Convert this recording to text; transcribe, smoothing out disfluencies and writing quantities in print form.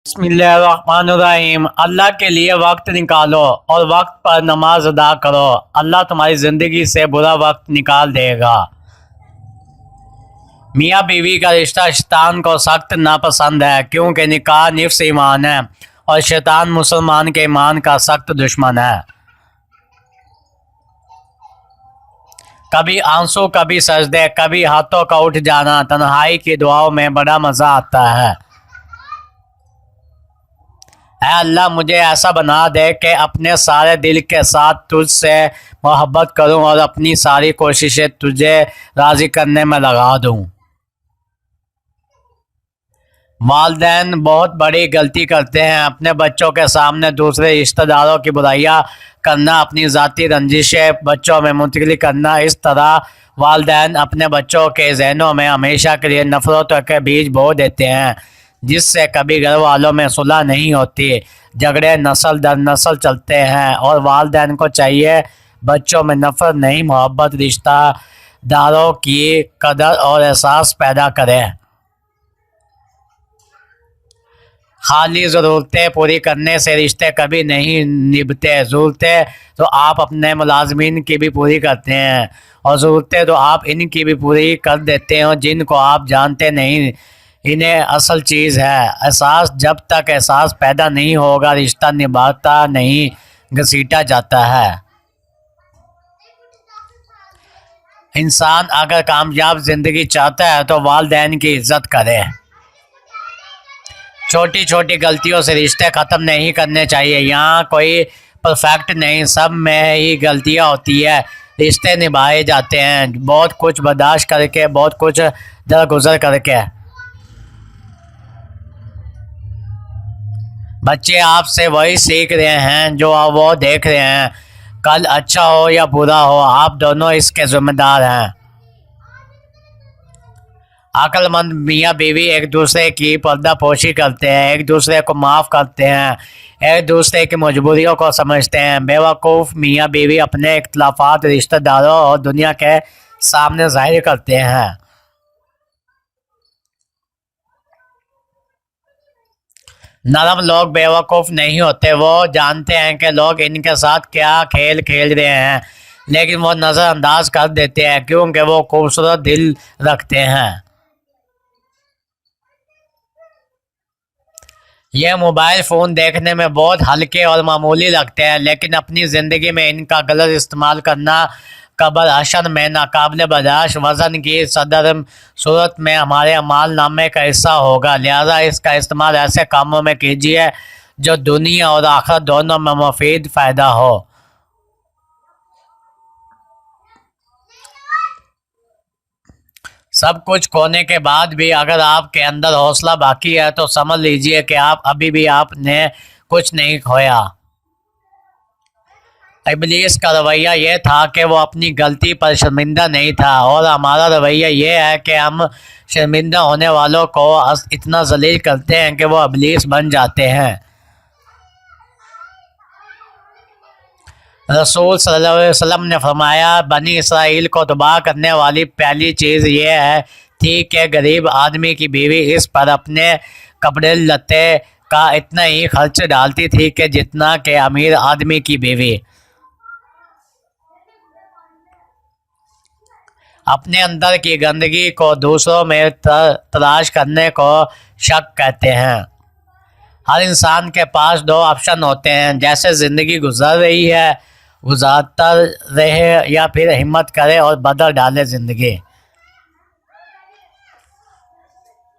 بسم اللہ الرحمن الرحیم۔ اللہ کے لیے وقت نکالو اور وقت پر نماز ادا کرو، اللہ تمہاری زندگی سے برا وقت نکال دے گا۔ میاں بیوی کا رشتہ شیطان کو سخت ناپسند ہے، کیونکہ نکاح نفس ایمان ہے اور شیطان مسلمان کے ایمان کا سخت دشمن ہے۔ کبھی آنسو، کبھی سجدے، کبھی ہاتھوں کا اٹھ جانا، تنہائی کی دعاؤں میں بڑا مزہ آتا ہے۔ اے اللہ، مجھے ایسا بنا دے کہ اپنے سارے دل کے ساتھ تجھ سے محبت کروں اور اپنی ساری کوششیں تجھے راضی کرنے میں لگا دوں۔ والدین بہت بڑی غلطی کرتے ہیں، اپنے بچوں کے سامنے دوسرے رشتہ داروں کی برائیاں کرنا، اپنی ذاتی رنجشیں بچوں میں منتقل کرنا۔ اس طرح والدین اپنے بچوں کے ذہنوں میں ہمیشہ کے لیے نفرتوں کے بیج بو دیتے ہیں، جس سے کبھی گھر والوں میں صلح نہیں ہوتی، جھگڑے نسل در نسل چلتے ہیں۔ اور والدین کو چاہیے بچوں میں نفرت نہیں، محبت، رشتہ داروں کی قدر اور احساس پیدا کرے۔ خالی ضرورتیں پوری کرنے سے رشتے کبھی نہیں نبھتے۔ ضرورتیں تو آپ اپنے ملازمین کی بھی پوری کرتے ہیں، اور ضرورتیں تو آپ ان کی بھی پوری کر دیتے ہیں جن کو آپ جانتے نہیں انہیں اصل چیز ہے۔ احساس، جب تک احساس پیدا نہیں ہوگا رشتہ نبھاتا نہیں، گھسیٹا جاتا ہے۔ انسان اگر کامیاب زندگی چاہتا ہے تو والدین کی عزت کرے۔ چھوٹی چھوٹی غلطیوں سے رشتے ختم نہیں کرنے چاہیے۔ یہاں کوئی پرفیکٹ نہیں، سب میں ہی غلطیاں ہوتی ہیں، رشتے نبھائے جاتے ہیں بہت کچھ برداشت کر کے، بہت کچھ درگزر کر کے۔ بچے آپ سے وہی سیکھ رہے ہیں جو وہ دیکھ رہے ہیں، کل اچھا ہو یا برا ہو آپ دونوں اس کے ذمہ دار ہیں۔ عقل مند میاں بیوی ایک دوسرے کی پردہ پوشی کرتے ہیں، ایک دوسرے کو معاف کرتے ہیں، ایک دوسرے کی مجبوریوں کو سمجھتے ہیں۔ بے وقوف میاں بیوی اپنے اختلافات رشتہ داروں اور دنیا کے سامنے ظاہر کرتے ہیں۔ نرم لوگ بے وقوف نہیں ہوتے، وہ جانتے ہیں کہ لوگ ان کے ساتھ کیا کھیل کھیل رہے ہیں، لیکن وہ نظر انداز کر دیتے ہیں کیونکہ وہ خوبصورت دل رکھتے ہیں۔ یہ موبائل فون دیکھنے میں بہت ہلکے اور معمولی لگتے ہیں، لیکن اپنی زندگی میں ان کا غلط استعمال کرنا قبر حشر میں ناقابل برداشت وزن کی صورت میں ہمارے اعمال نامے کا حصہ ہوگا۔ لہذا اس کا استعمال ایسے کاموں میں کیجیے جو دنیا اور آخرت دونوں میں مفید فائدہ ہو۔ سب کچھ کھونے کے بعد بھی اگر آپ کے اندر حوصلہ باقی ہے تو سمجھ لیجئے کہ ابھی بھی آپ نے کچھ نہیں کھویا۔ ابلیس کا رویہ یہ تھا کہ وہ اپنی غلطی پر شرمندہ نہیں تھا، اور ہمارا رویہ یہ ہے کہ ہم شرمندہ ہونے والوں کو اتنا ذلیل کرتے ہیں کہ وہ ابلیس بن جاتے ہیں۔ رسول صلی اللہ علیہ وسلم نے فرمایا، بنی اسرائیل کو تباہ کرنے والی پہلی چیز یہ تھی کہ غریب آدمی کی بیوی اس پر اپنے کپڑے لتے کا اتنا ہی خرچ ڈالتی تھی کہ جتنا کہ امیر آدمی کی بیوی۔ اپنے اندر کی گندگی کو دوسروں میں تلاش کرنے کو شک کہتے ہیں۔ ہر انسان کے پاس دو آپشن ہوتے ہیں، جیسے زندگی گزر رہی ہے گزارتا رہے، یا پھر ہمت کرے اور بدل ڈالے زندگی۔